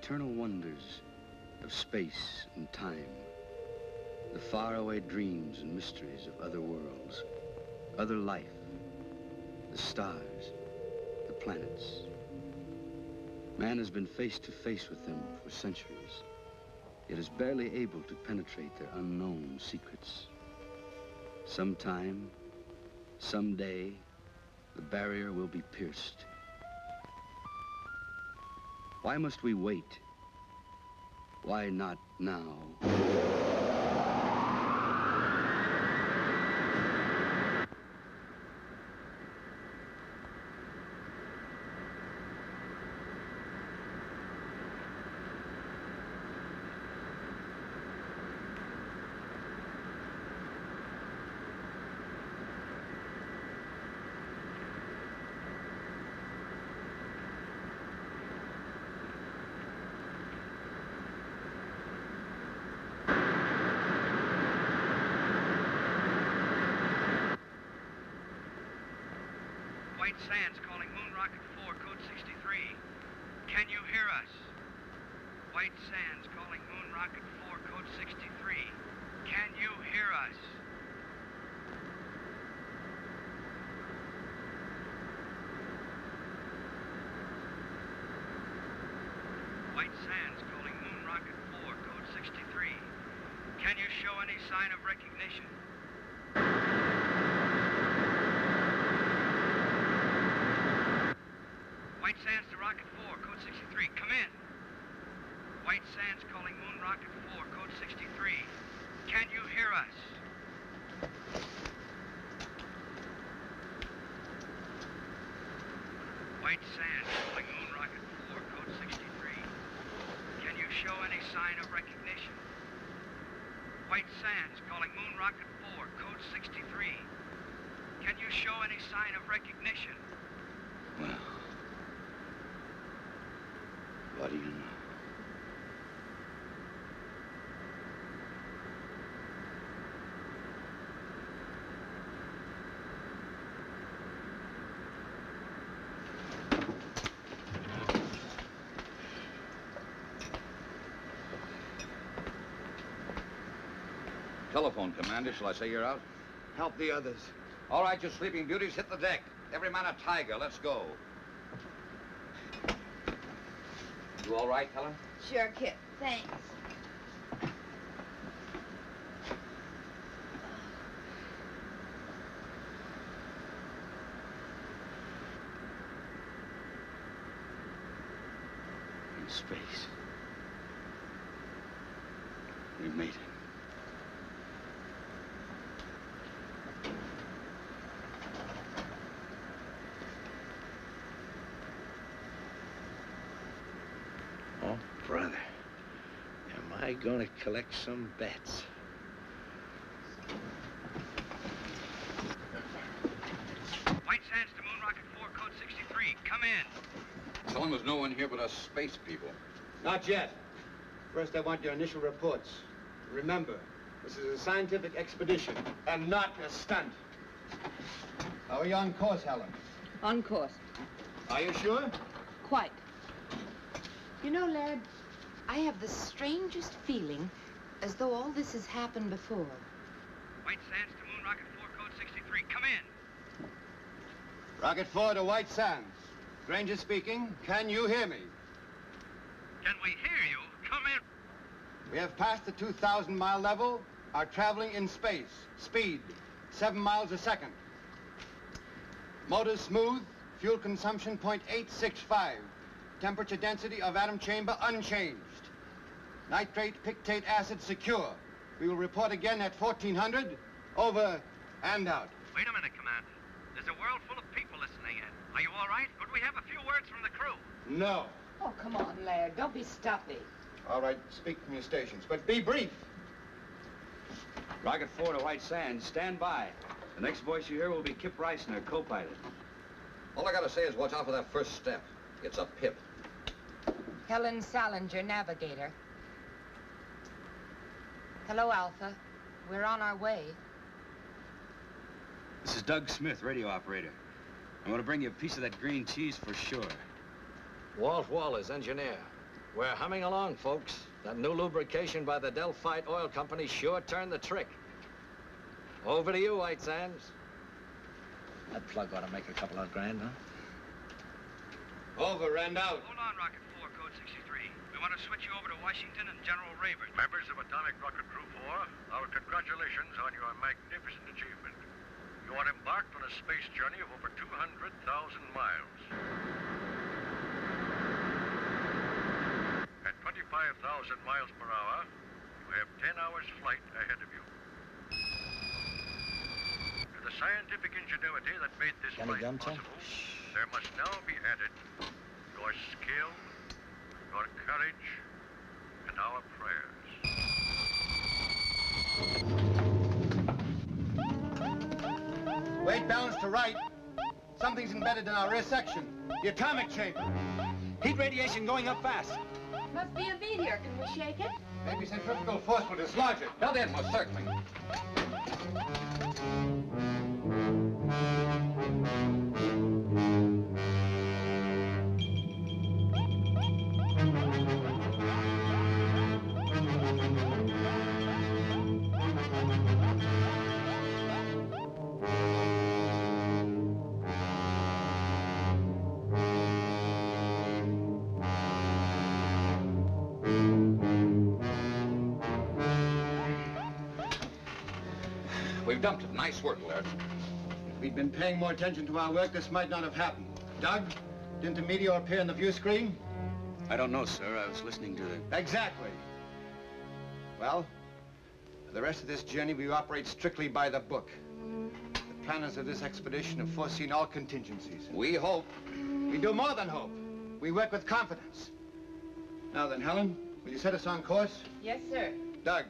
eternal wonders of space and time, the faraway dreams and mysteries of other worlds, other life, the stars, the planets. Man has been face to face with them for centuries, yet is barely able to penetrate their unknown secrets. Sometime, someday, the barrier will be pierced. Why must we wait? Why not now? White Sands calling Moon Rocket 4, code 63. Can you hear us? White Sands calling Moon Rocket 4, code 63. Can you hear us? White Sands calling Moon Rocket 4, code 63. Can you show any sign of recognition? White Sands to Rocket 4, code 63. Come in. White Sands calling Moon Rocket 4, code 63. Can you hear us? White Sands calling Moon Rocket 4, code 63. Can you show any sign of recognition? White Sands calling Moon Rocket 4, code 63. Can you show any sign of recognition? Well, what do you know? Telephone, Commander. Shall I say you're out? Help the others. All right, you sleeping beauties, hit the deck. Every man a tiger. Let's go. You all right, Helen? Sure, Kip. Thanks. In space. We made it. Oh, brother. Am I gonna collect some bets? White Sands to Moon Rocket 4, code 63. Come in. Tell them there's no one here but us space people. Not yet. First, I want your initial reports. Remember, this is a scientific expedition and not a stunt. How are you on course, Helen? On course. Are you sure? Quite. You know, lad, I have the strangest feeling as though all this has happened before. White Sands to Moon Rocket 4, code 63. Come in. Rocket 4 to White Sands. Granger speaking. Can you hear me? Can we hear you? Come in. We have passed the 2,000-mile level, are traveling in space. Speed, 7 miles a second. Motors smooth, fuel consumption 0.865. Temperature density of atom chamber unchanged. Nitrate pictate acid secure. We will report again at 1400. Over and out. Wait a minute, Commander. There's a world full of people listening in. Are you all right? Could we have a few words from the crew? No. Oh, come on, lad. Don't be stuffy. All right, speak from your stations, but be brief. Rocket 4 to White Sands, stand by. The next voice you hear will be Kip Reisner, co-pilot. All I gotta say is watch out for that first step. It's a pip. Helen Salinger, navigator. Hello, Alpha. We're on our way. This is Doug Smith, radio operator. I'm going to bring you a piece of that green cheese for sure. Walt Wallace, engineer. We're humming along, folks. That new lubrication by the Delphite Oil Company sure turned the trick. Over to you, White Sands. That plug ought to make a couple of grand, huh? Over and out. Hold on, Rocket 4, code 63. We want to switch you over to Washington and General Rayburn. Members of Atomic Rocket Crew 4, our congratulations on your magnificent achievement. You are embarked on a space journey of over 200,000 miles. At 25,000 miles per hour, you have 10 hours flight ahead of you. To the scientific ingenuity that made this flight possible, there must now be added your skill, your courage, and our prayers. Weight balance to right. Something's embedded in our rear section. The atomic chamber. Heat radiation going up fast. Must be a meteor. Can we shake it? Maybe centrifugal force will dislodge it. Held in, most certainly. We've dumped it. Nice work, Laird. If we'd been paying more attention to our work, this might not have happened. Doug, didn't the meteor appear on the view screen? I don't know, sir. I was listening to the... Exactly. Well, for the rest of this journey, we operate strictly by the book. The planners of this expedition have foreseen all contingencies. We hope. We do more than hope. We work with confidence. Now then, Helen, will you set us on course? Yes, sir. Doug,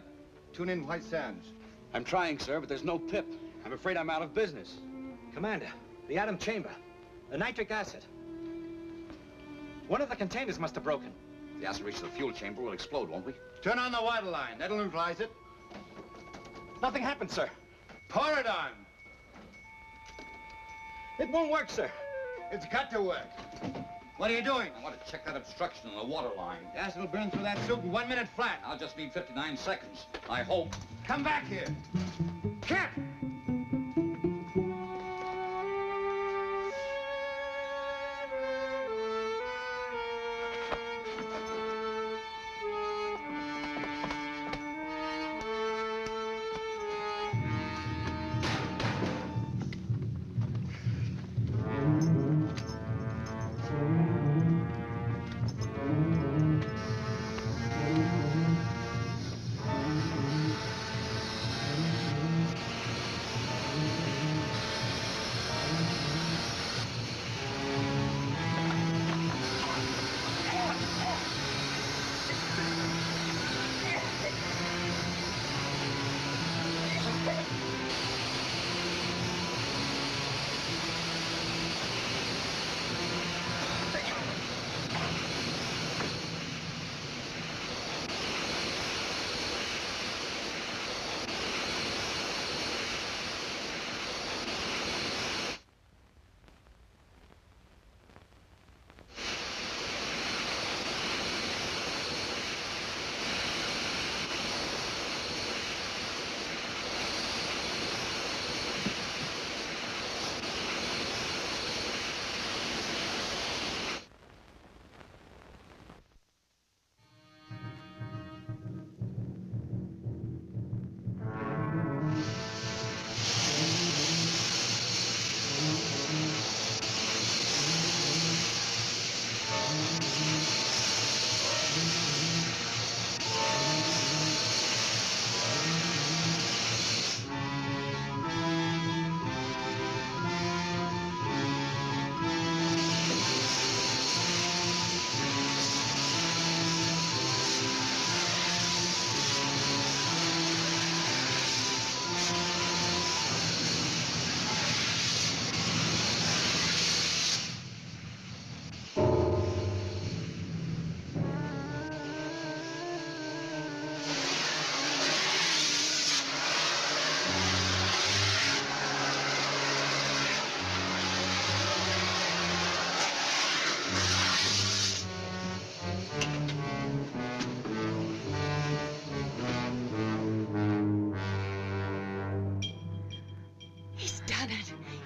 tune in White Sands. I'm trying, sir, but there's no pip. I'm afraid I'm out of business. Commander, the atom chamber. The nitric acid. One of the containers must have broken. If the acid reaches the fuel chamber, we'll explode, won't we? Turn on the water line. That'll neutralize it. Nothing happened, sir. Pour it on. It won't work, sir. It's got to work. What are you doing? I want to check that obstruction in the water line. The acid will burn through that suit in 1 minute flat. I'll just need 59 seconds. I hope. Come back here. Cap!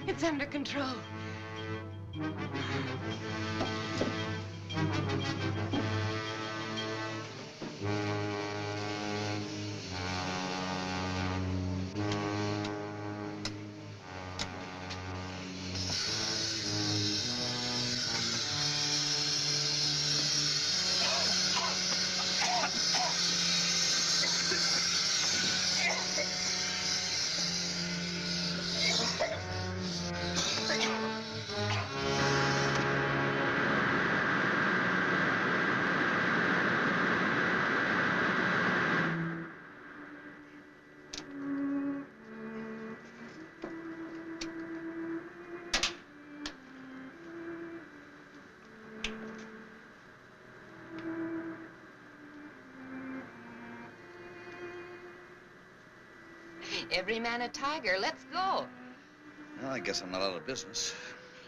It's under control. Every man a tiger. Let's go. Well, I guess I'm not out of business.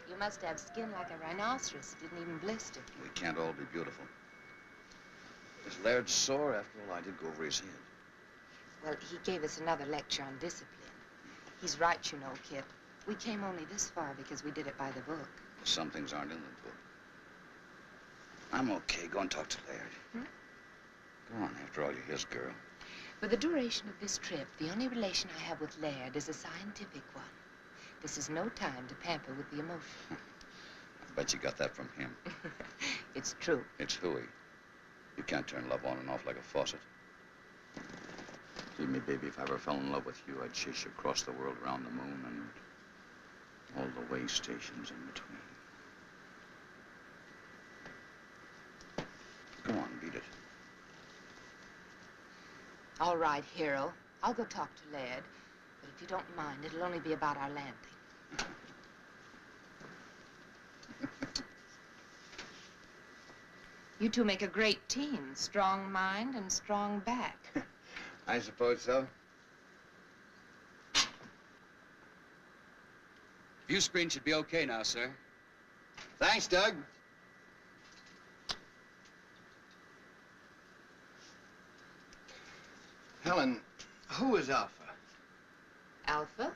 You must have skin like a rhinoceros. It didn't even blister. We can't all be beautiful. Is Laird sore? After all, I did go over his head. Well, he gave us another lecture on discipline. He's right, you know, Kip. We came only this far because we did it by the book. Well, some things aren't in the book. I'm okay. Go and talk to Laird. Go on. After all, you're his girl. For the duration of this trip, the only relation I have with Laird is a scientific one. This is no time to pamper with the emotion. I bet you got that from him. It's true. It's hooey. You can't turn love on and off like a faucet. Believe me, baby, if I ever fell in love with you, I'd chase you across the world, around the moon, and all the way stations in between. Go on, beat it. All right, hero. I'll go talk to Laird. But if you don't mind, it'll only be about our landing. You two make a great team. Strong mind and strong back. I suppose so. View screen should be okay now, sir. Thanks, Doug. Helen, who is Alpha? Alpha?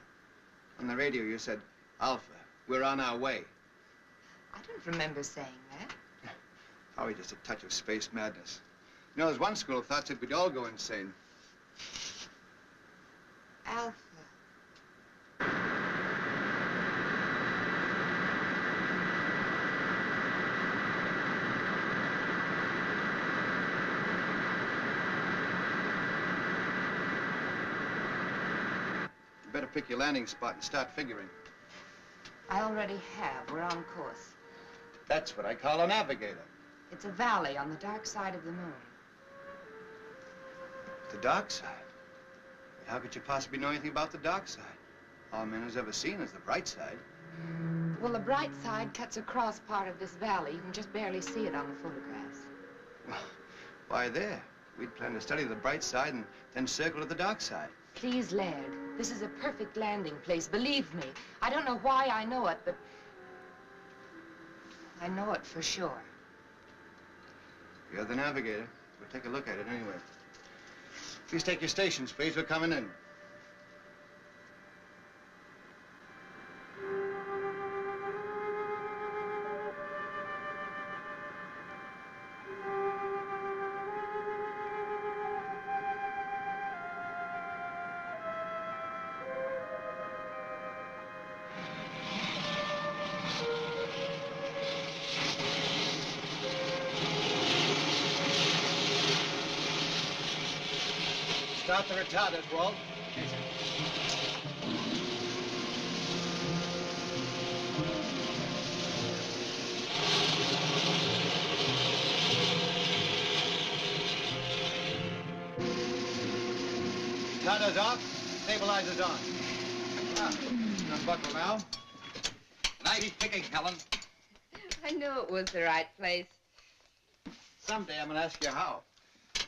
On the radio, you said, Alpha, we're on our way. I don't remember saying that. Probably just a touch of space madness. You know, there's one school of thought that we'd all go insane. Alpha. You better pick your landing spot and start figuring. I already have. We're on course. That's what I call a navigator. It's a valley on the dark side of the moon. The dark side? How could you possibly know anything about the dark side? All man has ever seen is the bright side. Well, the bright side cuts across part of this valley. You can just barely see it on the photographs. Well, why there? We'd planned to study the bright side and then circle to the dark side. Please, Laird. This is a perfect landing place. Believe me. I don't know why I know it, but I know it for sure. You're the navigator. We'll take a look at it anyway. Please take your stations, please. We're coming in. Start the retarders, Walt. Yes, sir. Retarders off, stabilizers on. Unbuckle now. Nice picking, Helen. I knew it was the right place. Someday I'm gonna ask you how.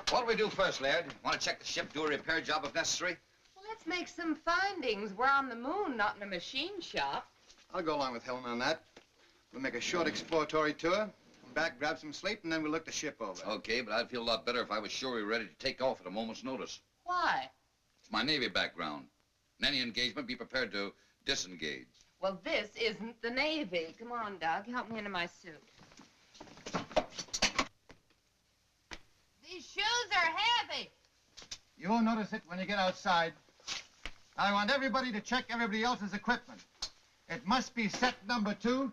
What do we do first, Laird? Want to check the ship, do a repair job if necessary? Well, let's make some findings. We're on the moon, not in a machine shop. I'll go along with Helen on that. We'll make a short exploratory tour, come back, grab some sleep, and then we'll look the ship over. Okay, but I'd feel a lot better if I was sure we were ready to take off at a moment's notice. Why? It's my Navy background. In any engagement, be prepared to disengage. Well, this isn't the Navy. Come on, Doug. Help me into my suit. These shoes are heavy. You won't notice it when you get outside. I want everybody to check everybody else's equipment. It must be set number 2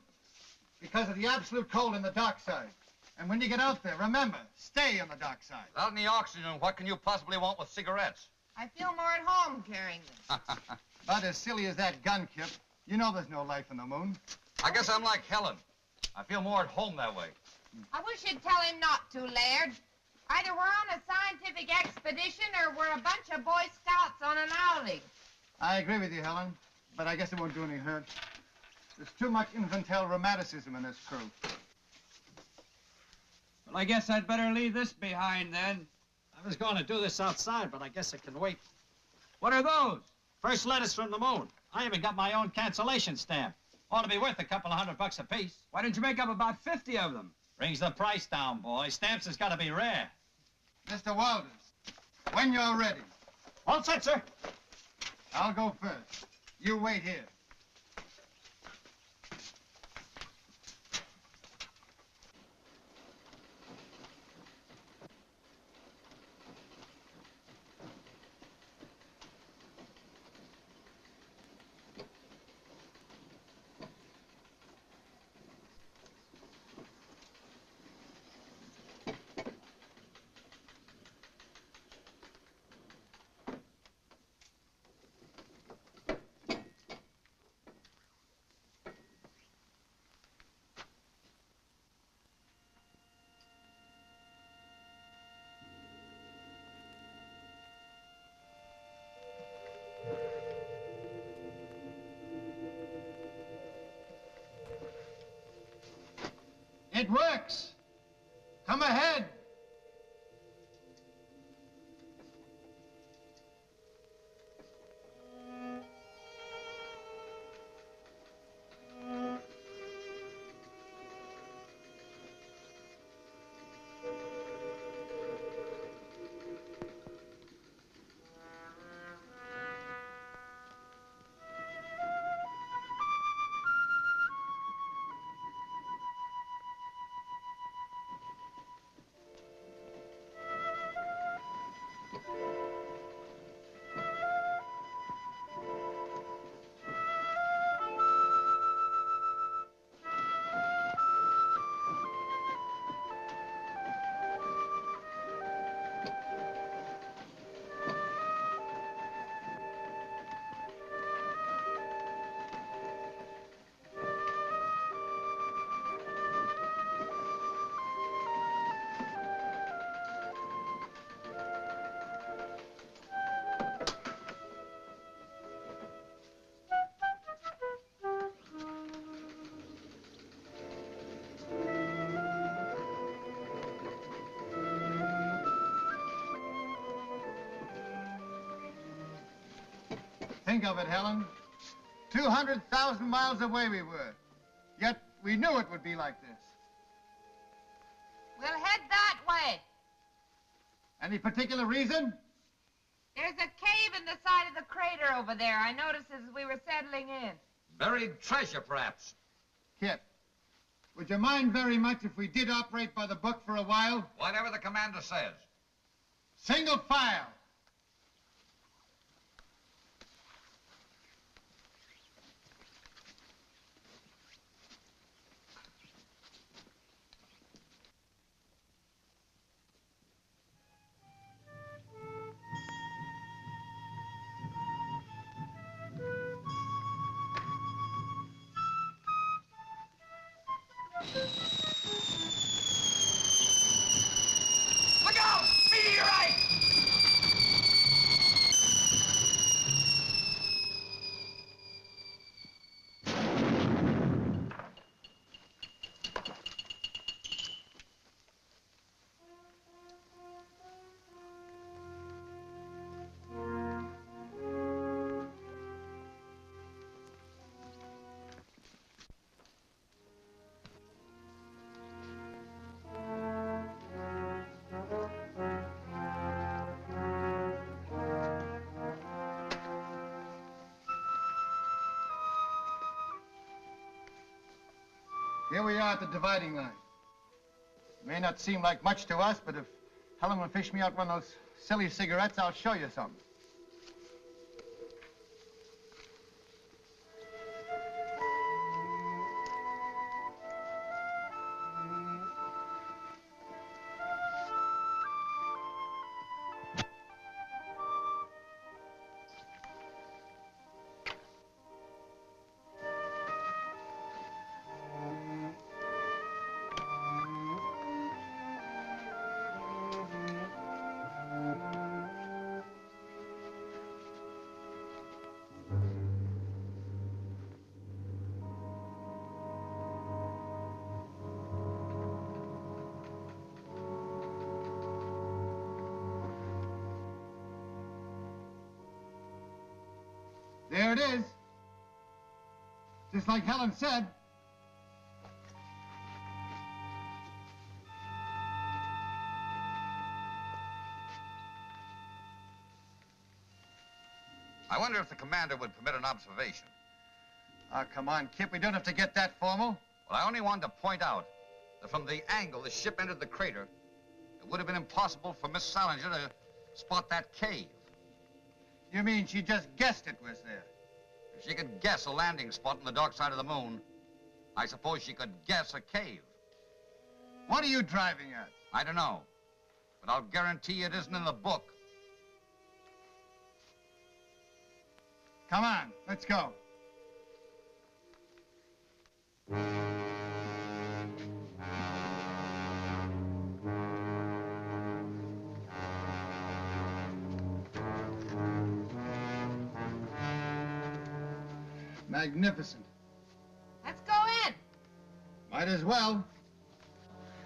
because of the absolute cold in the dark side. And when you get out there, remember, stay on the dark side. Without any oxygen, what can you possibly want with cigarettes? I feel more at home carrying them. About as silly as that gun, Kip. You know there's no life on the moon. I guess I'm like Helen. I feel more at home that way. I wish you'd tell him not to, Laird. Either we're on a scientific expedition or we're a bunch of Boy Scouts on an outing. I agree with you, Helen, but I guess it won't do any hurt. There's too much infantile rheumatism in this crew. Well, I guess I'd better leave this behind then. I was going to do this outside, but I guess it can wait. What are those? First letters from the moon. I even got my own cancellation stamp. Ought to be worth a couple of $100 apiece. Why didn't you make up about 50 of them? Brings the price down, boy. Stamps has got to be rare. Mr. Walters, when you're ready. All set, sir. I'll go first. You wait here. It works. Come ahead. Think of it, Helen. 200,000 miles away we were. Yet we knew it would be like this. We'll head that way. Any particular reason? There's a cave in the side of the crater over there. I noticed as we were settling in. Buried treasure, perhaps. Kip, would you mind very much if we did operate by the book for a while? Whatever the commander says. Single file. Look out! Meteorite! Here we are at the dividing line. It may not seem like much to us, but if Helen will fish me out one of those silly cigarettes, I'll show you something. There it is. Just like Helen said. I wonder if the commander would permit an observation. Oh, come on, Kip. We don't have to get that formal. Well, I only wanted to point out that from the angle the ship entered the crater, it would have been impossible for Miss Salinger to spot that cave. You mean she just guessed it was there? If she could guess a landing spot on the dark side of the moon, I suppose she could guess a cave. What are you driving at? I don't know, but I'll guarantee it isn't in the book. Come on, let's go. Magnificent. Let's go in. Might as well.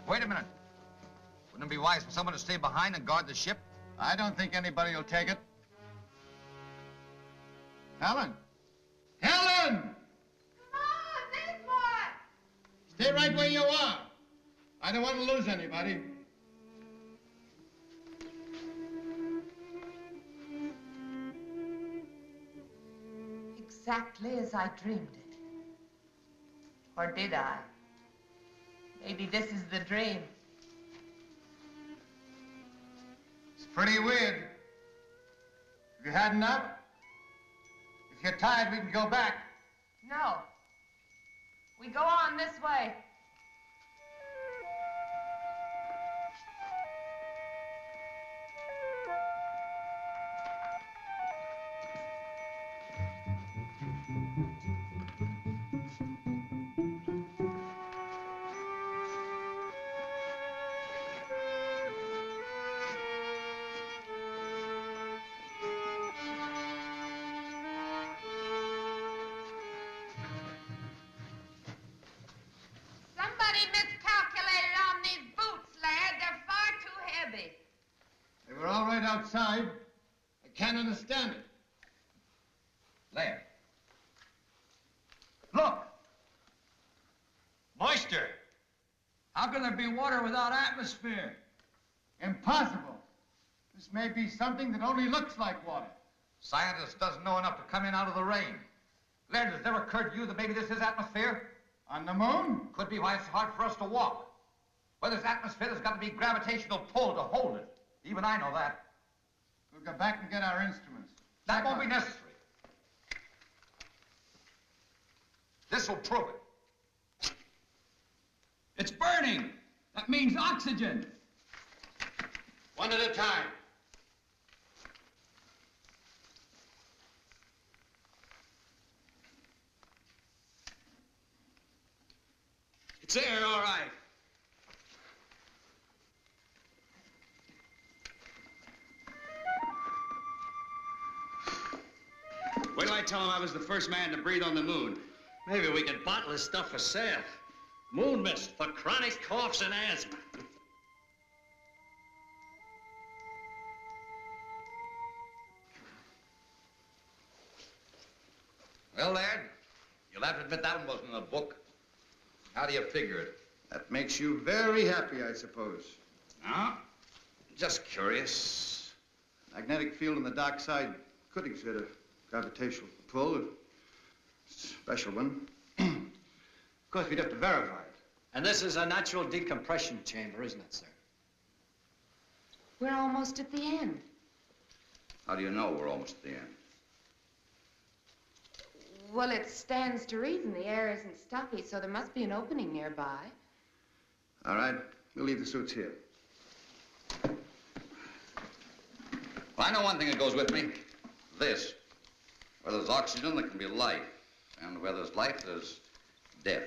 Wait a minute. Wouldn't it be wise for someone to stay behind and guard the ship? I don't think anybody will take it. Helen! Helen! Come on, this boy. Stay right where you are. I don't want to lose anybody. Exactly as I dreamed it. Or did I? Maybe this is the dream. It's pretty weird. Have you had enough? If you're tired, we can go back. No. We go on this way. Somebody miscalculated on these boots, lad. They're far too heavy. They were all right outside. I can't understand it. Laird. Look! Moisture. How can there be water without atmosphere? Impossible. This may be something that only looks like water. Scientist doesn't know enough to come in out of the rain. Laird, has it ever occurred to you that maybe this is atmosphere? On the moon? Could be why it's hard for us to walk. Where there's atmosphere, there's got to be gravitational pull to hold it. Even I know that. We'll go back and get our instruments. That won't be necessary. This will prove it. It's burning. That means oxygen. One at a time. It's air, all right. Wait till I tell him I was the first man to breathe on the moon. Maybe we could bottle this stuff for sale. Moon mist for chronic coughs and asthma. Well, Laird, you'll have to admit that one wasn't in the book. How do you figure it? That makes you very happy, I suppose. No? Just curious. Magnetic field on the dark side could exert a gravitational pull, a special one. Of course, we'd have to verify it. And this is a natural decompression chamber, isn't it, sir? We're almost at the end. How do you know we're almost at the end? Well, it stands to reason the air isn't stuffy, so there must be an opening nearby. All right, we'll leave the suits here. Well, I know one thing that goes with me. This. Where there's oxygen, there can be life. And where there's life, there's death.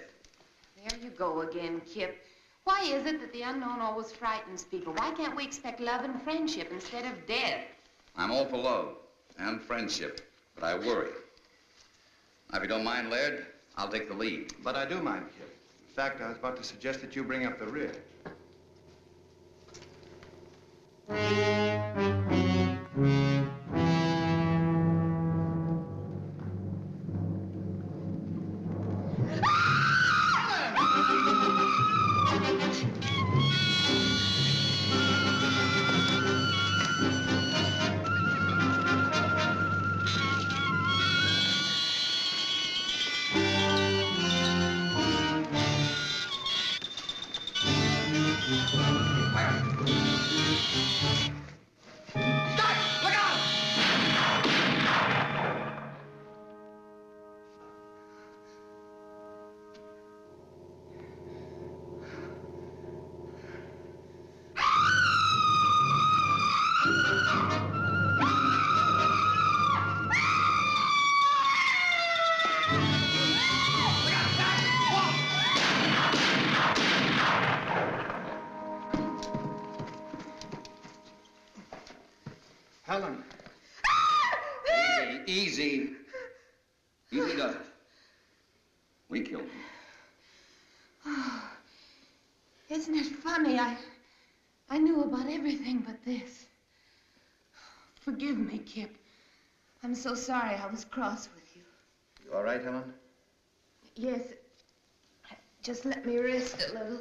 There you go again, Kip. Why is it that the unknown always frightens people? Why can't we expect love and friendship instead of death? I'm all for love and friendship, but I worry. Now, if you don't mind, Laird, I'll take the lead. But I do mind, Kip. In fact, I was about to suggest that you bring up the rear. Helen. Easy. Easy does it. We killed him. Oh, isn't it funny? I knew about everything but this. Forgive me, Kip. I'm so sorry I was cross with you. You all right, Helen? Yes. Just let me rest a little.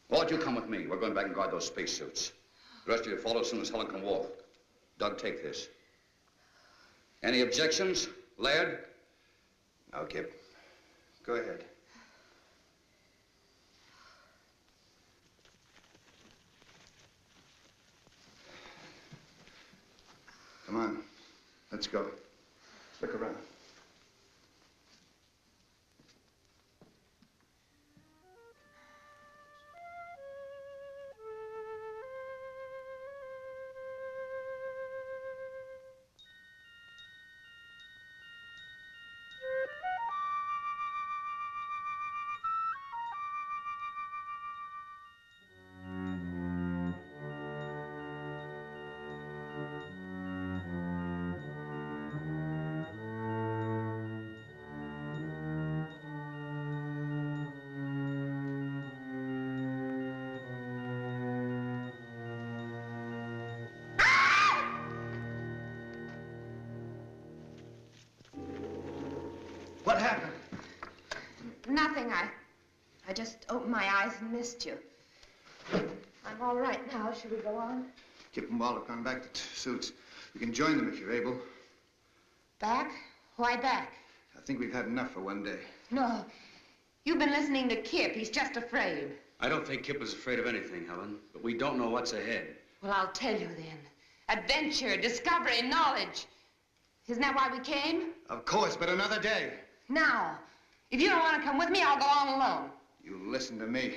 Walt, you come with me. We're going back and guard those spacesuits. The rest of you follow as soon as Helen can walk. Doug, take this. Any objections, Laird? No, Kip. Go ahead. Come on. Let's go. Look around. What happened? Nothing. I just opened my eyes and missed you. I'm all right now. Should we go on? Kip and Walt have gone back to suits. You can join them if you're able. Back? Why back? I think we've had enough for one day. No. You've been listening to Kip. He's just afraid. I don't think Kip was afraid of anything, Helen, but we don't know what's ahead. Well, I'll tell you then. Adventure, discovery, knowledge. Isn't that why we came? Of course, but another day. Now, if you don't want to come with me, I'll go on alone. You listen to me.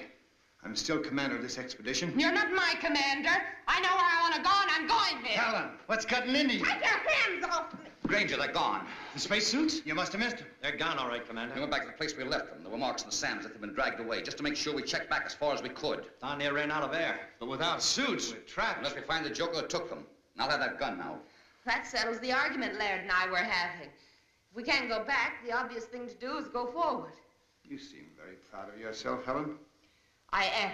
I'm still commander of this expedition. You're not my commander. I know where I want to go, and I'm going there. Helen, what's cutting into you? Take your hands off me. Granger, they're gone. The spacesuits? You must have missed them. They're gone, all right, Commander. We went back to the place we left them. There were marks in the sand as if they'd been dragged away, just to make sure we checked back as far as we could. Down there ran out of air. But without suits, we're trapped. Unless we find the joker that took them. And I'll have that gun now. That settles the argument Laird and I were having. If we can't go back, the obvious thing to do is go forward. You seem very proud of yourself, Helen. I am.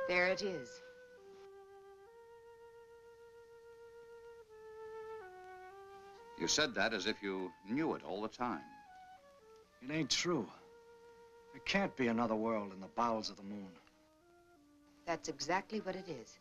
There it is. You said that as if you knew it all the time. It ain't true. There can't be another world in the bowels of the moon. That's exactly what it is.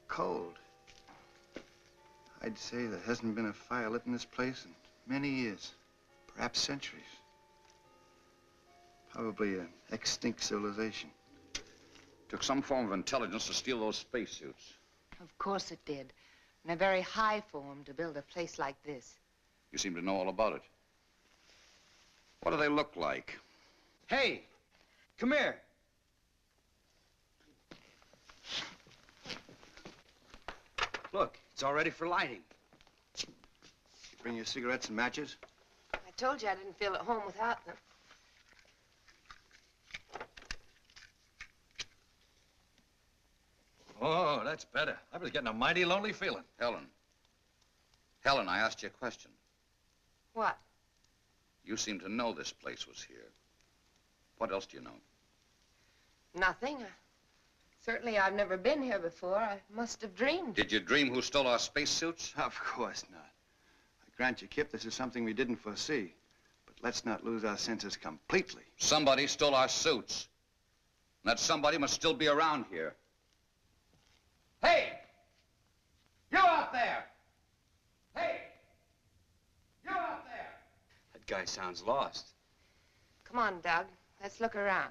Cold. I'd say there hasn't been a fire lit in this place in many years, perhaps centuries. Probably an extinct civilization. Took some form of intelligence to steal those spacesuits. Of course it did. And a very high form to build a place like this. You seem to know all about it. What do they look like? Hey, come here. Look, it's all ready for lighting. You bring your cigarettes and matches? I told you I didn't feel at home without them. Oh, that's better. I was getting a mighty lonely feeling. Helen. Helen, I asked you a question. What? You seem to know this place was here. What else do you know? Nothing. Certainly I've never been here before. I must have dreamed. Did you dream who stole our spacesuits? Of course not. I grant you, Kip, this is something we didn't foresee. But let's not lose our senses completely. Somebody stole our suits. And that somebody must still be around here. Hey! You out there! Hey! You out there! That guy sounds lost. Come on, Doug. Let's look around.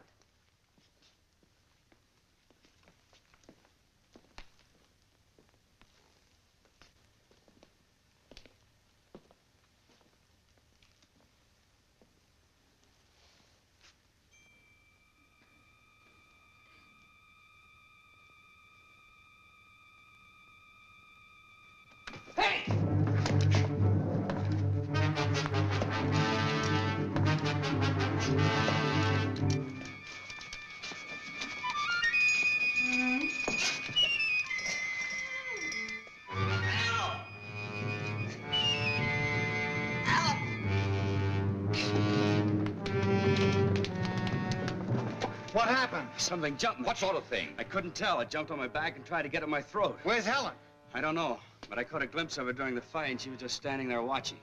What happened? Something jumped me. What sort of thing? I couldn't tell. It jumped on my back and tried to get at my throat. Where's Helen? I don't know, but I caught a glimpse of her during the fight, and she was just standing there watching.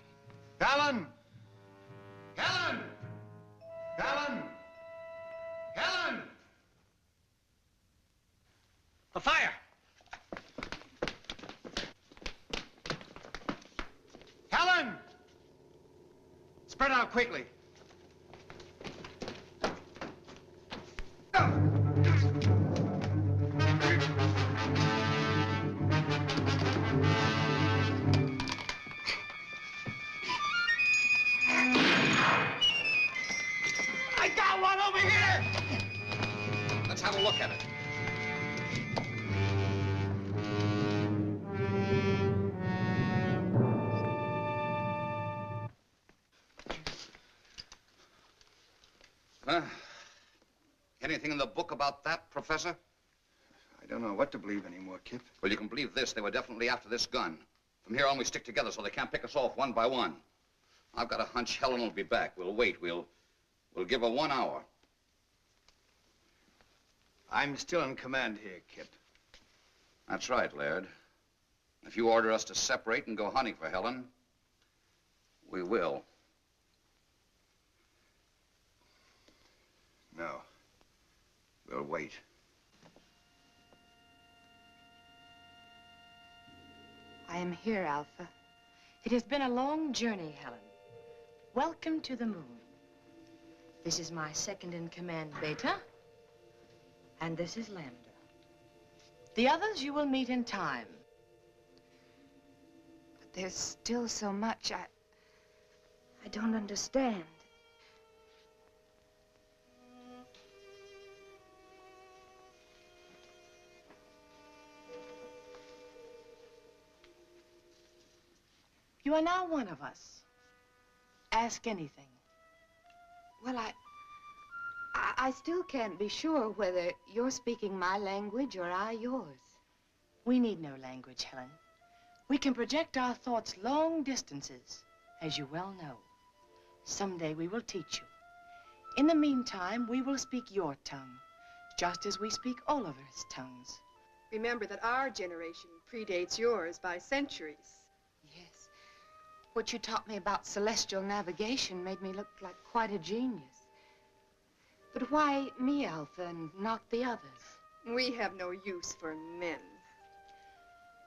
Helen! Helen! Helen! Helen! A fire! Helen! Spread out quickly. I got one over here! Let's have a look at it. Anything in the book about that, Professor? I don't know what to believe anymore, Kip. Well, you can believe this. They were definitely after this gun. From here on, we stick together so they can't pick us off one by one. I've got a hunch Helen will be back. We'll wait. We'll give her 1 hour. I'm still in command here, Kip. That's right, Laird. If you order us to separate and go hunting for Helen, we will. No. We'll wait. I am here, Alpha. It has been a long journey, Helen. Welcome to the moon. This is my second in command, Beta. And this is Lambda. The others you will meet in time. But there's still so much I don't understand. You are now one of us. Ask anything. Well, I still can't be sure whether you're speaking my language or I yours. We need no language, Helen. We can project our thoughts long distances, as you well know. Someday we will teach you. In the meantime, we will speak your tongue, just as we speak Oliver's tongues. Remember that our generation predates yours by centuries. Yes. What you taught me about celestial navigation made me look like quite a genius. But why me, Alpha, and not the others? We have no use for men.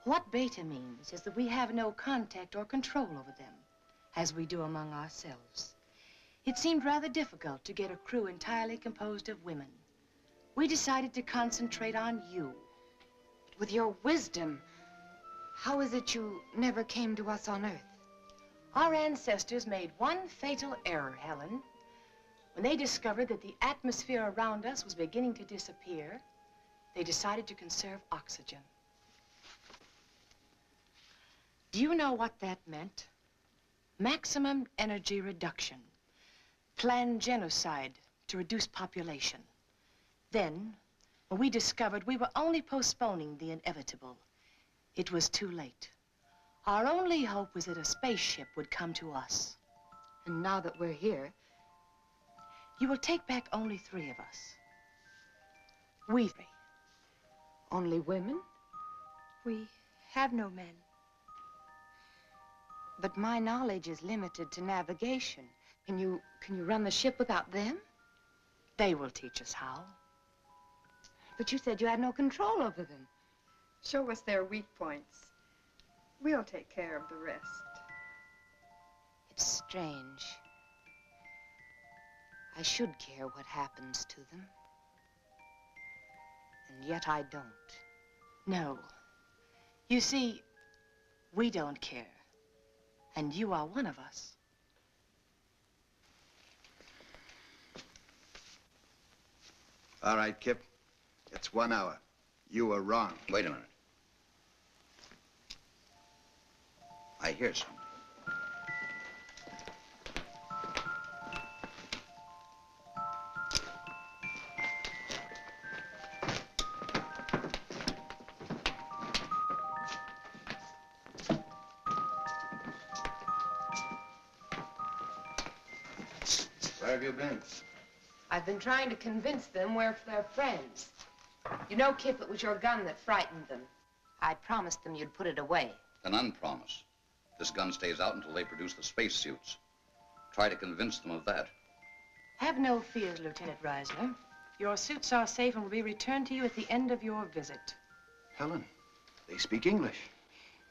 What beta means is that we have no contact or control over them, as we do among ourselves. It seemed rather difficult to get a crew entirely composed of women. We decided to concentrate on you. With your wisdom, how is it you never came to us on Earth? Our ancestors made one fatal error, Helen. When they discovered that the atmosphere around us was beginning to disappear, they decided to conserve oxygen. Do you know what that meant? Maximum energy reduction. Planned genocide to reduce population. Then, when we discovered we were only postponing the inevitable, it was too late. Our only hope was that a spaceship would come to us. And now that we're here, you will take back only 3 of us. We 3. Only women? We have no men. But my knowledge is limited to navigation. Can you run the ship without them? They will teach us how. But you said you had no control over them. Show us their weak points. We'll take care of the rest. It's strange. I should care what happens to them. And yet I don't. No. You see, we don't care. And you are one of us. All right, Kip. It's 1 hour. You were wrong. Wait a minute. I hear something. Where have you been? I've been trying to convince them we're their friends. You know, Kip, it was your gun that frightened them. I promised them you'd put it away. An unpromise. This gun stays out until they produce the spacesuits. Try to convince them of that. Have no fears, Lieutenant Reisner. Your suits are safe and will be returned to you at the end of your visit. Helen, they speak English.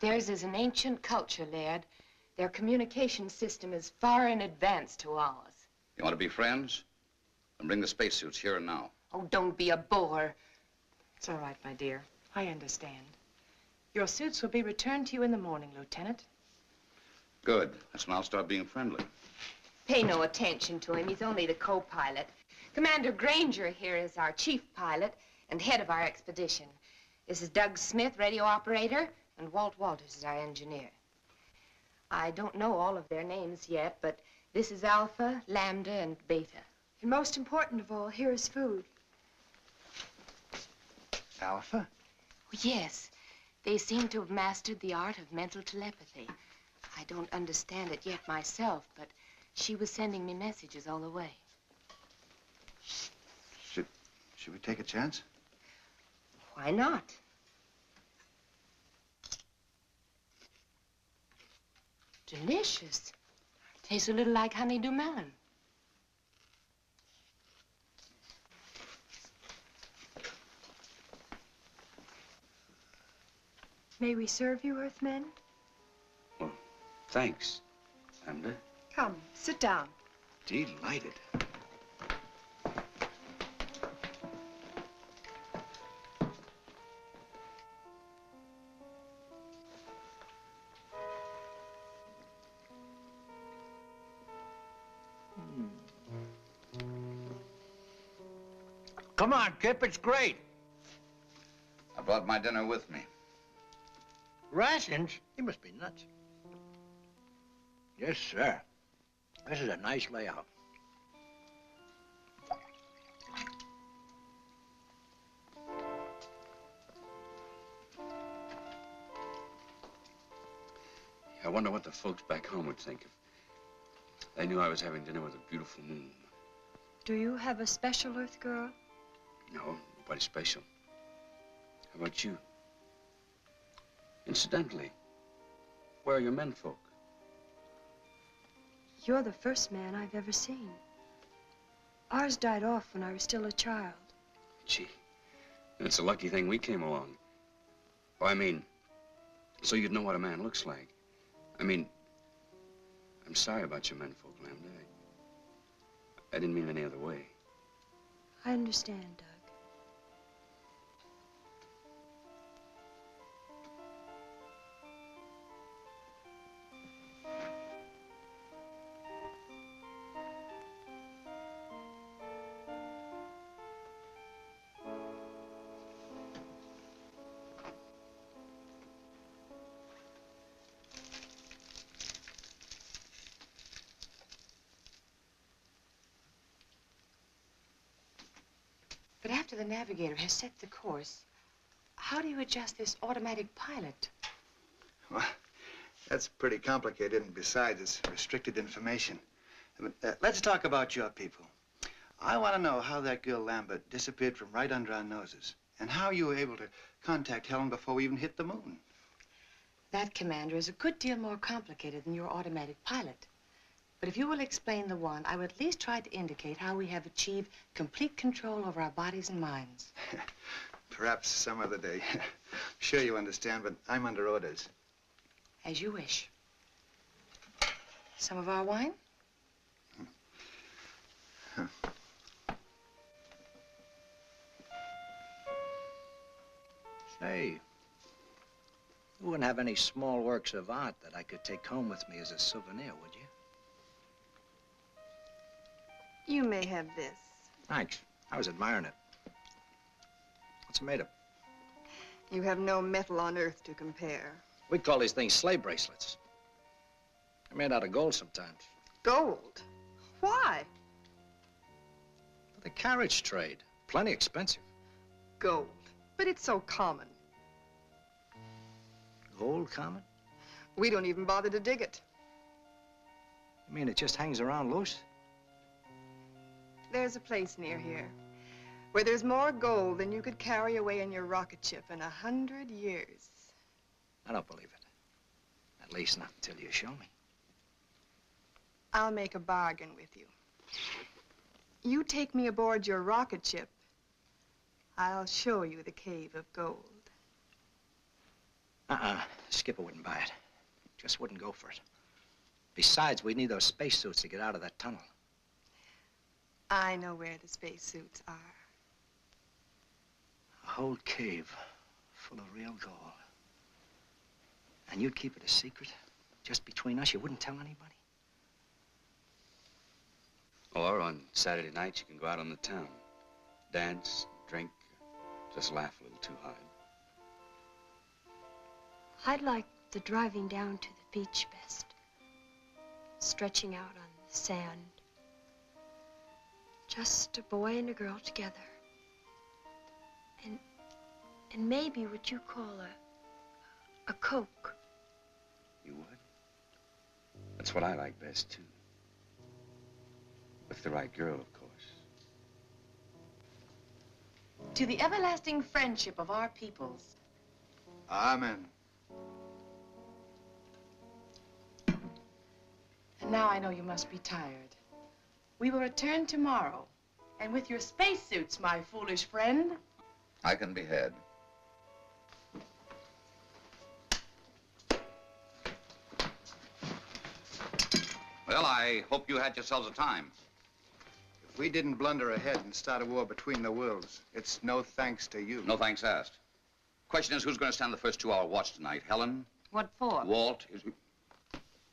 Theirs is an ancient culture, Laird. Their communication system is far in advance to ours. You want to be friends? Then bring the spacesuits here and now. Oh, don't be a bore. It's all right, my dear. I understand. Your suits will be returned to you in the morning, Lieutenant. Good. That's when I'll start being friendly. Pay no attention to him. He's only the co-pilot. Commander Granger here is our chief pilot and head of our expedition. This is Doug Smith, radio operator, and Walt Walters is our engineer. I don't know all of their names yet, but this is Alpha, Lambda, and Beta. And most important of all, here is food. Alpha? Oh, yes. They seem to have mastered the art of mental telepathy. I don't understand it yet myself, but she was sending me messages all the way. Should we take a chance? Why not? Delicious. Tastes a little like honeydew melon. May we serve you, Earthmen? Well, thanks, Lambda. Come, sit down. Delighted. Come on, Kip, it's great. I brought my dinner with me. Rations? You must be nuts. Yes, sir. This is a nice layout. I wonder what the folks back home would think if they knew I was having dinner with a beautiful moon. Do you have a special Earth girl? No, nobody special. How about you? Incidentally, where are your menfolk? You're the first man I've ever seen. Ours died off when I was still a child. Gee, it's a lucky thing we came along. Oh, I mean, so you'd know what a man looks like. I mean, I'm sorry about your menfolk, Lambda. I didn't mean any other way. I understand, Doug. But after the navigator has set the course, how do you adjust this automatic pilot? Well, that's pretty complicated, and besides, it's restricted information. But, let's talk about your people. I want to know how that girl Lambert disappeared from right under our noses, and how you were able to contact Helen before we even hit the moon. That, Commander, is a good deal more complicated than your automatic pilot. But if you will explain the one, I will at least try to indicate how we have achieved complete control over our bodies and minds. Perhaps some other day. Sure you understand, but I'm under orders. As you wish. Some of our wine? Say, you wouldn't have any small works of art that I could take home with me as a souvenir, would you? You may have this. Thanks. I was admiring it. What's it made of? You have no metal on Earth to compare. We call these things sleigh bracelets. They're made out of gold sometimes. Gold? Why? For the carriage trade. Plenty expensive. Gold. But it's so common. Gold common? We don't even bother to dig it. You mean it just hangs around loose? There's a place near here where there's more gold than you could carry away in your rocket ship in 100 years. I don't believe it. At least not until you show me. I'll make a bargain with you. You take me aboard your rocket ship, I'll show you the cave of gold. Skipper wouldn't buy it. Just wouldn't go for it. Besides, we'd need those spacesuits to get out of that tunnel. I know where the spacesuits are. A whole cave full of real gold. And you'd keep it a secret? Just between us? You wouldn't tell anybody? Or on Saturday nights, you can go out on the town. Dance, drink, just laugh a little too hard. I'd like the driving down to the beach best. Stretching out on the sand. Just a boy and a girl together. And maybe what you call a Coke. You would? That's what I like best, too. With the right girl, of course. To the everlasting friendship of our peoples. Amen. And now I know you must be tired. We will return tomorrow. And with your spacesuits, my foolish friend. I can be had. Well, I hope you had yourselves a time. If we didn't blunder ahead and start a war between the worlds, it's no thanks to you. No thanks asked. Question is, who's going to stand the first 2-hour watch tonight? Helen? What for? Walt?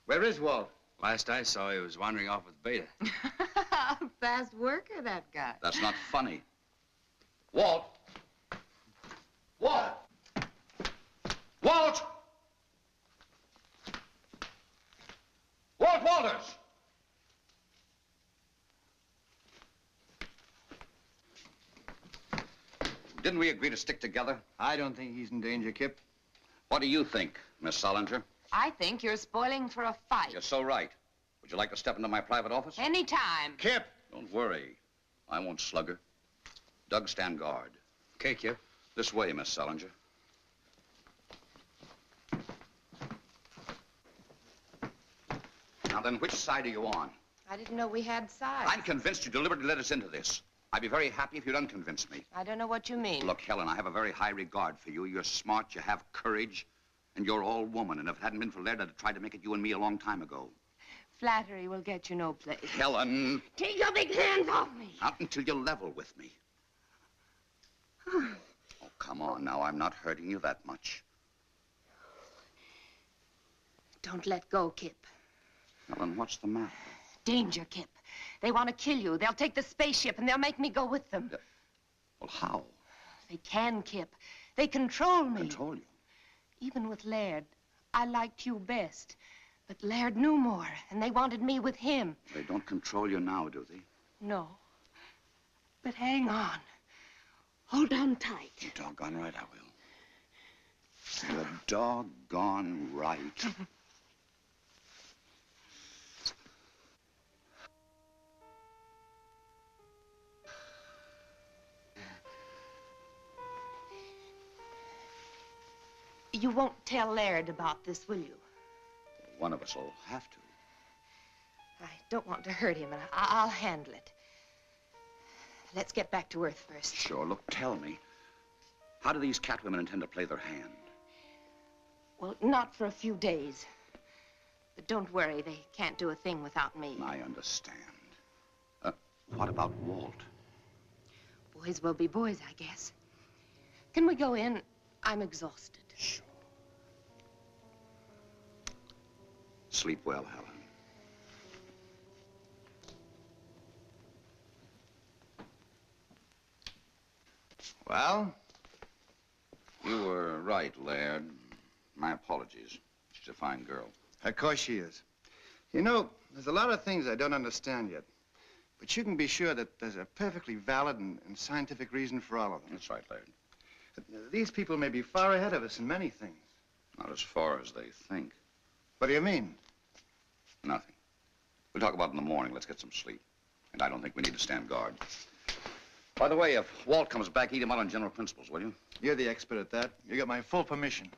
Where is Walt? Last I saw, he was wandering off with Beta. Fast worker, that guy. That's not funny. Walt! Walt! Walt! Walt Walters! Didn't we agree to stick together? I don't think he's in danger, Kip. What do you think, Miss Solinger? I think you're spoiling for a fight. You're so right. Would you like to step into my private office? Anytime. Kip! Don't worry. I won't slug her. Doug, stand guard. Okay, Kip. This way, Miss Solinger. Now then, which side are you on? I didn't know we had sides. I'm convinced you deliberately led us into this. I'd be very happy if you'd unconvince me. I don't know what you mean. Look, Helen, I have a very high regard for you. You're smart, you have courage, and you're all woman. And if it hadn't been for Laird, I'd have tried to make it you and me a long time ago. Flattery will get you no place. Helen! Take your big hands off me. Not until you level with me. Oh, come on now. I'm not hurting you that much. Don't let go, Kip. Helen, what's the matter? Danger, Kip. They want to kill you. They'll take the spaceship and they'll make me go with them. Well, how? They can, Kip. They control me. Control you? Even with Laird, I liked you best. But Laird knew more, and they wanted me with him. They don't control you now, do they? No. But hang on. Hold on tight. You're doggone right I will. You're doggone right. You won't tell Laird about this, will you? One of us will have to. I don't want to hurt him, and I'll handle it. Let's get back to Earth first. Sure. Look, tell me. How do these catwomen intend to play their hand? Well, not for a few days. But don't worry, they can't do a thing without me. I understand. What about Walt? Boys will be boys, I guess. Can we go in? I'm exhausted. Sure. Sleep well, Helen. Well? You were right, Laird. My apologies. She's a fine girl. Of course she is. You know, there's a lot of things I don't understand yet. But you can be sure that there's a perfectly valid and scientific reason for all of them. That's right, Laird. These people may be far ahead of us in many things. Not as far as they think. What do you mean? Nothing. We'll talk about it in the morning. Let's get some sleep. And I don't think we need to stand guard. By the way, if Walt comes back, eat him out on general principles, will you? You're the expert at that. You got my full permission.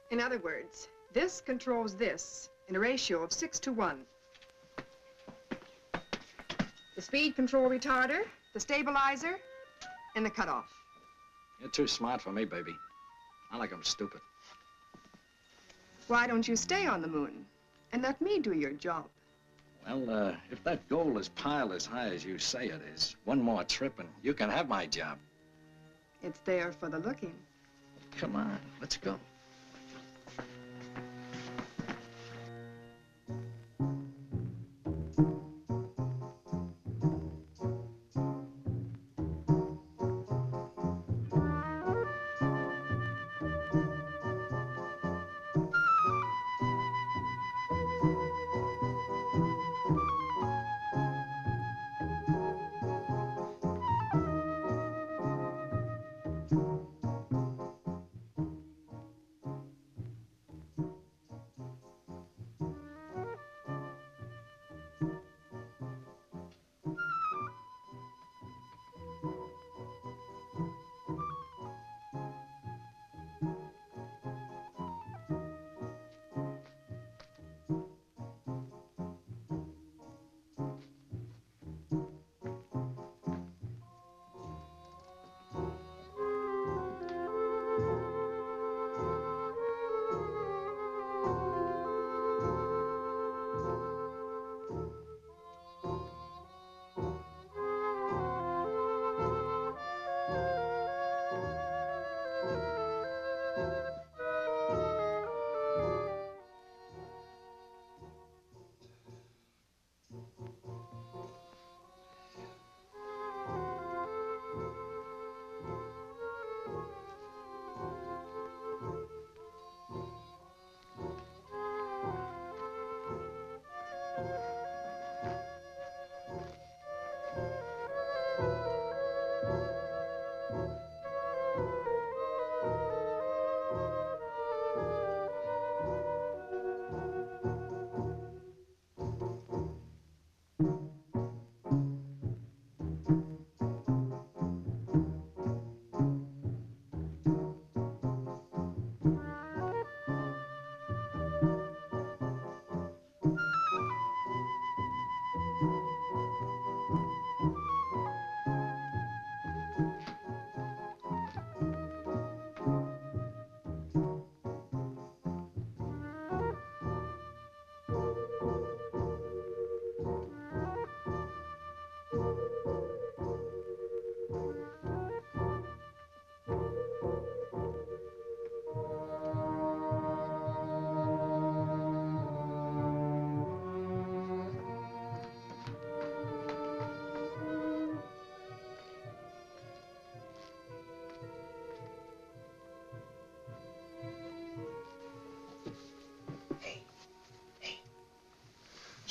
In other words, this controls this in a ratio of 6 to 1. The speed control retarder, the stabilizer, and the cutoff. You're too smart for me, baby. I like 'em stupid. Why don't you stay on the moon and let me do your job? Well, if that goal is piled as high as you say it is, one more trip and you can have my job. It's there for the looking. Come on, let's go.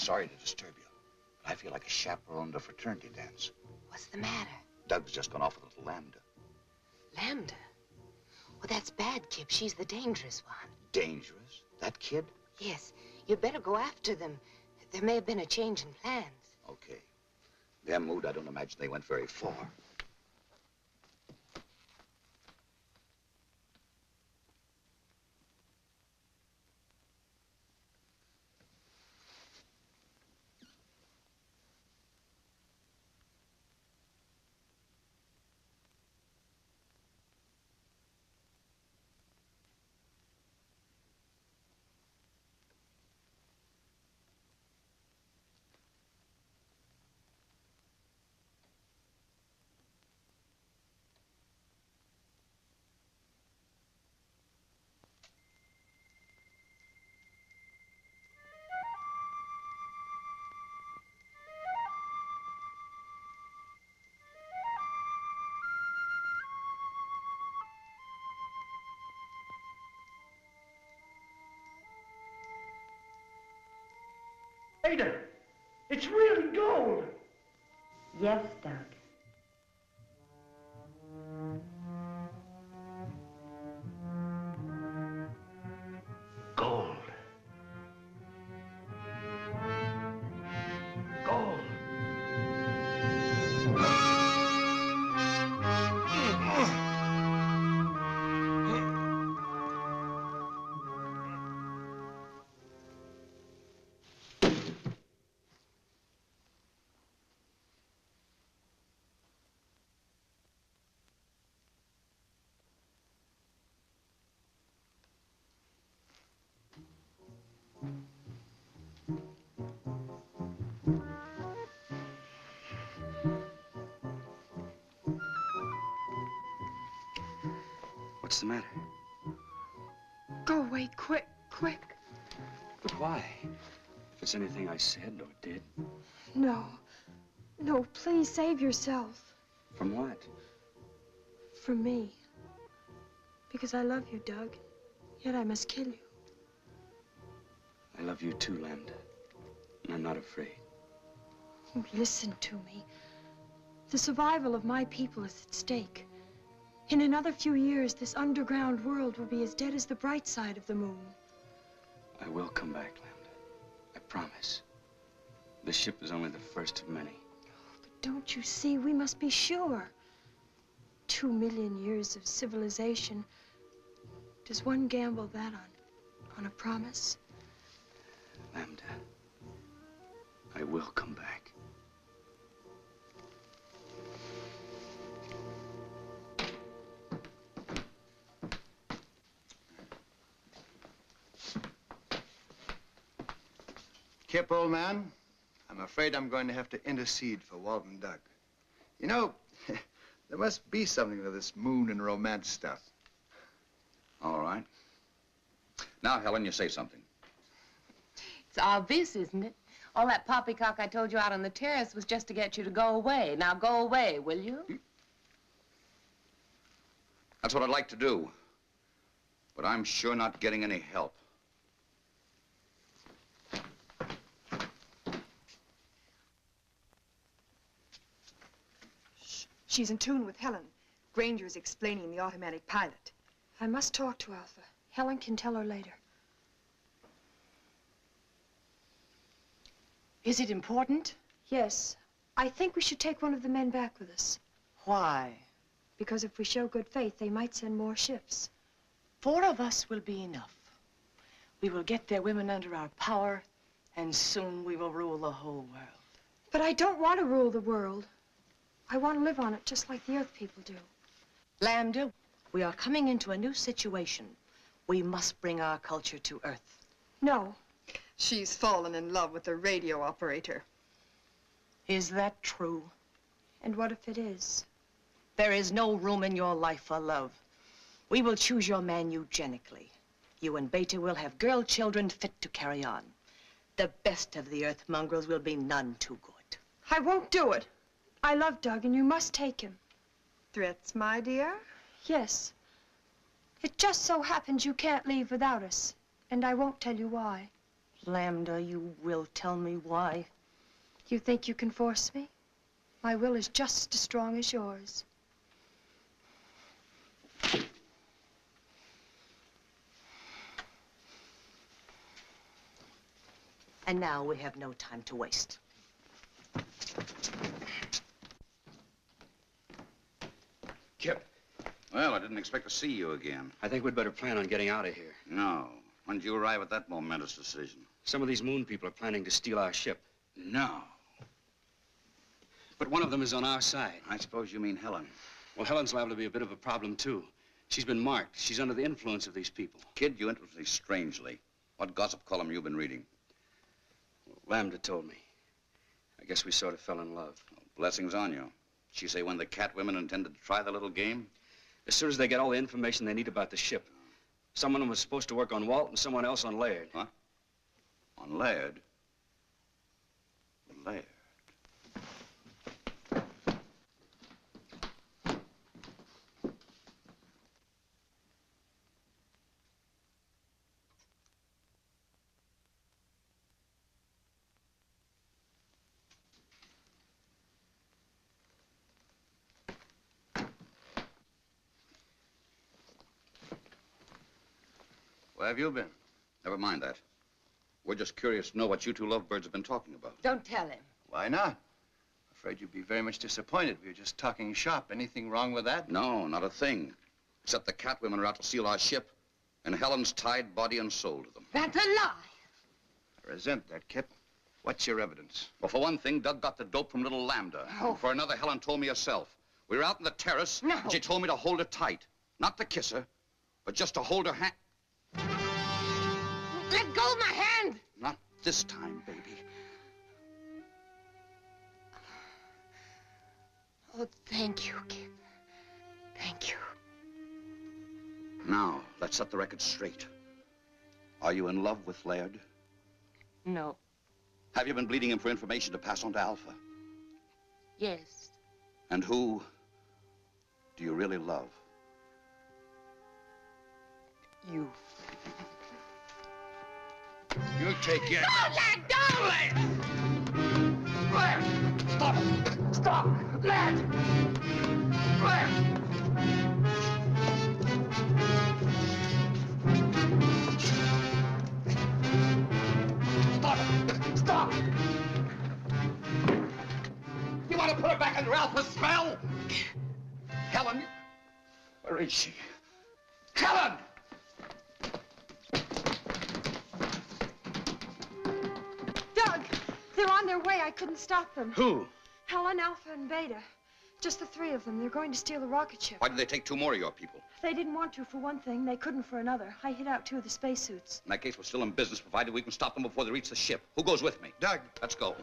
Sorry to disturb you, but I feel like a chaperone at a fraternity dance. What's the matter? Doug's just gone off with little Lambda. Lambda? Well, that's bad, Kip. She's the dangerous one. Dangerous? That kid? Yes. You'd better go after them. There may have been a change in plans. Okay. Their mood, I don't imagine they went very far. Ada, it's really gold. Yes, Doug. Gold. Gold. What's the matter? Go away, quick, quick. But why? If it's anything I said or did. No. No, please save yourself. From what? From me. Because I love you, Doug. Yet I must kill you. I love you too, Lambda. And I'm not afraid. Oh, listen to me. The survival of my people is at stake. In another few years, this underground world will be as dead as the bright side of the moon. I will come back, Lambda. I promise. This ship is only the first of many. But don't you see, we must be sure. 2 million years of civilization. Does one gamble that on a promise? Lambda, I will come back. Kip, old man, I'm afraid I'm going to have to intercede for Walt and Doug. You know, there must be something to this moon and romance stuff. All right. Now, Helen, you say something. It's obvious, isn't it? All that poppycock I told you out on the terrace was just to get you to go away. Now go away, will you? That's what I'd like to do. But I'm sure not getting any help. She's in tune with Helen. Granger is explaining the automatic pilot. I must talk to Alpha. Helen can tell her later. Is it important? Yes. I think we should take one of the men back with us. Why? Because if we show good faith, they might send more ships. 4 of us will be enough. We will get their women under our power, and soon we will rule the whole world. But I don't want to rule the world. I want to live on it just like the Earth people do. Lambda, we are coming into a new situation. We must bring our culture to Earth. No. She's fallen in love with the radio operator. Is that true? And what if it is? There is no room in your life for love. We will choose your man eugenically. You and Beta will have girl children fit to carry on. The best of the Earth mongrels will be none too good. I won't do it. I love Doug, and you must take him. Threats, my dear? Yes. It just so happens you can't leave without us, and I won't tell you why. Lambda, you will tell me why. You think you can force me? My will is just as strong as yours. And now we have no time to waste. Kip. Well, I didn't expect to see you again. I think we'd better plan on getting out of here. No. When did you arrive at that momentous decision? Some of these moon people are planning to steal our ship. No. But one of them is on our side. I suppose you mean Helen. Well, Helen's liable to be a bit of a problem, too. She's been marked. She's under the influence of these people. Kid, you interest me strangely. What gossip column you been reading? Lambda told me. I guess we sort of fell in love. Well, blessings on you. She say when the cat women intended to try the little game? As soon as they get all the information they need about the ship. Someone was supposed to work on Walt and someone else on Laird. Huh? On Laird? Laird. Where have you been? Never mind that. We're just curious to know what you two lovebirds have been talking about. Don't tell him. Why not? Afraid you'd be very much disappointed. We were just talking shop. Anything wrong with that? No, not a thing. Except the cat women are out to steal our ship, and Helen's tied body and soul to them. That's a lie. I resent that, Kip. What's your evidence? Well, for one thing, Doug got the dope from little Lambda. Oh. And for another, Helen told me herself. We were out on the terrace, No. and she told me to hold her tight. Not to kiss her, but just to hold her hand. Let go of my hand! Not this time, baby. Oh, thank you, Kip. Thank you. Now, let's set the record straight. Are you in love with Laird? No. Have you been bleeding him for information to pass on to Alpha? Yes. And who do you really love? You. You take your... Don't! Blair! Stop it! Stop! Blair! Blair! Stop it! Stop! You want to put her back under Alpha's spell? Helen? Where is she? Helen! Doug, they're on their way. I couldn't stop them. Who? Helen, Alpha, and Beta. Just the three of them. They're going to steal the rocket ship. Why did they take two more of your people? They didn't want to for one thing. They couldn't for another. I hid out two of the spacesuits. In that case, we're still in business, provided we can stop them before they reach the ship. Who goes with me? Doug. Let's go.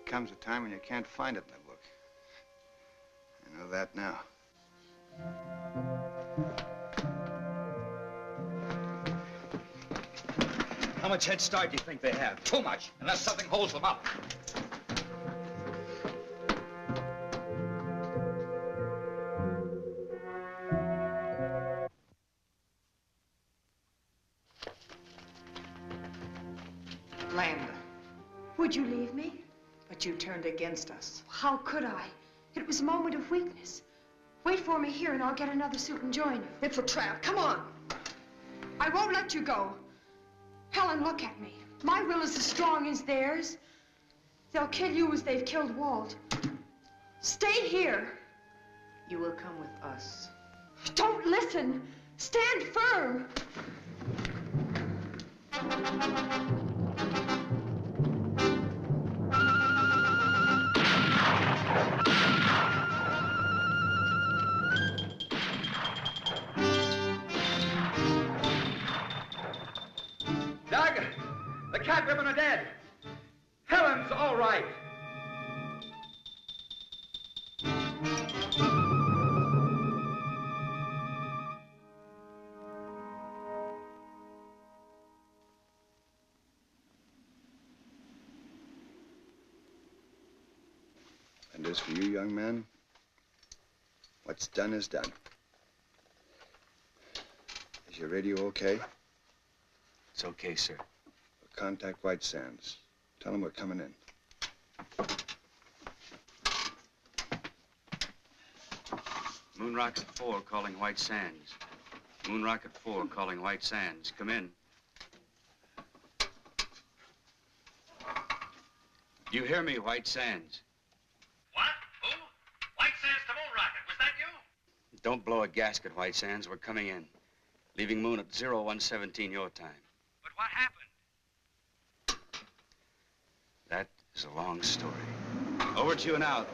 Comes a time when you can't find it in the book. I know that now. How much head start do you think they have? Too much, unless something holds them up. Lambda, Would you leave me? but you turned against us. How could I? It was a moment of weakness. Wait for me here and I'll get another suit and join you. It's a trap. Come on. I won't let you go. Helen, look at me. My will is as strong as theirs. They'll kill you as they've killed Walt. Stay here. You will come with us. Don't listen. Stand firm. Doug, the cat women are dead. Helen's all right. And as for you, young man, what's done is done. Is your radio okay? It's okay, sir. Contact White Sands. Tell them we're coming in. Moon Rocket 4 calling White Sands. Moon Rocket 4 calling White Sands. Come in. You hear me, White Sands? What? Who? White Sands to Moon Rocket. Was that you? Don't blow a gasket, White Sands. We're coming in. Leaving Moon at 0117 your time. But what happened? That is a long story. Over to you now.